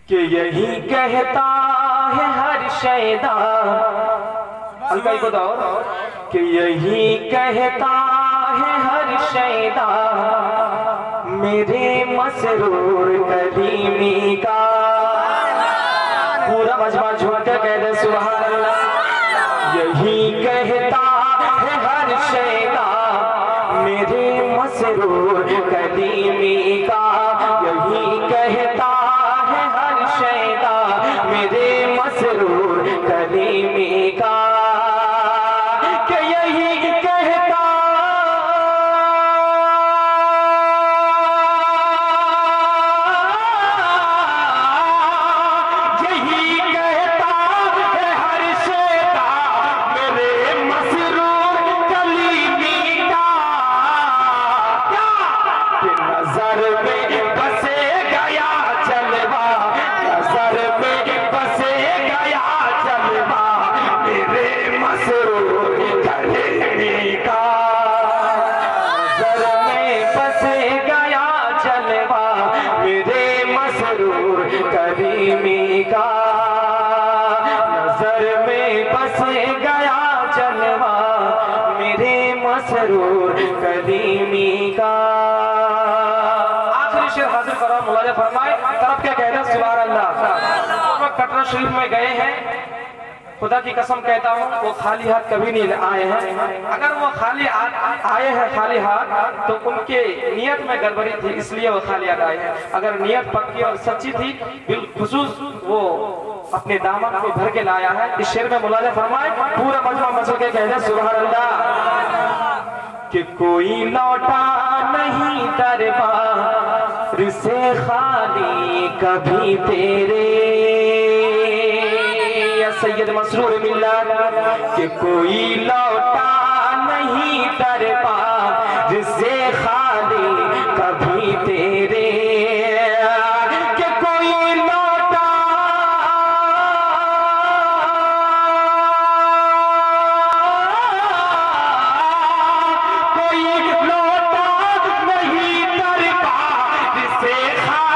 कि यही कहता है हर शैदा, अलकाई को दौर, कि यही कहता है हर शैदा मेरे मसरूर कदीमी का। पूरा मजमा झूम के कह दे सुभान अल्लाह। यही कहता है हर शैदा मेरे मसरूर कदीमी का, यही कहता है हर शैदा मेरे मसरूर कदीमी का। करीमी का नजर में बस गया जलवा मेरे मसरूर करीमी का। आखिरी शेर हाजिर करो, मुलाजा फरमाए तरफ क्या कह रहे हैं सुभान अल्लाह। कटरा शरीफ में गए हैं, खुदा की कसम कहता हूँ वो खाली हाथ कभी नहीं आए हैं। अगर वो खाली आए हैं खाली हाथ तो उनके नियत में गड़बड़ी थी, इसलिए वो खाली हाथ आए हैं। अगर नियत पक्की और सच्ची थी बिलखुसूस वो अपने दामन को भर के लाया है। इस शेर में मुलाजा फरमाए, पूरा मजमा मसल के कह दे सुभान अल्लाह। कि कोई लौटा नहीं दरबार से खाली कभी तेरे सैयद मसरूर मिल्लत, कि कोई लौटा नहीं दरबार जिससे खाली कभी तेरे, कि कोई लौटा नहीं दरबार जिससे खाली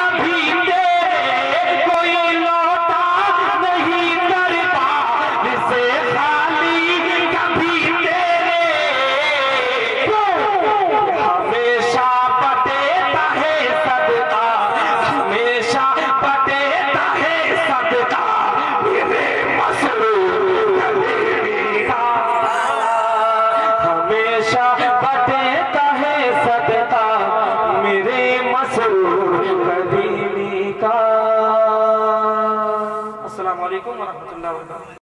कभी तेरे, कोई लौटा अस्सलामु अलैकुम व रहमतुल्लाहि व बरकातुहू।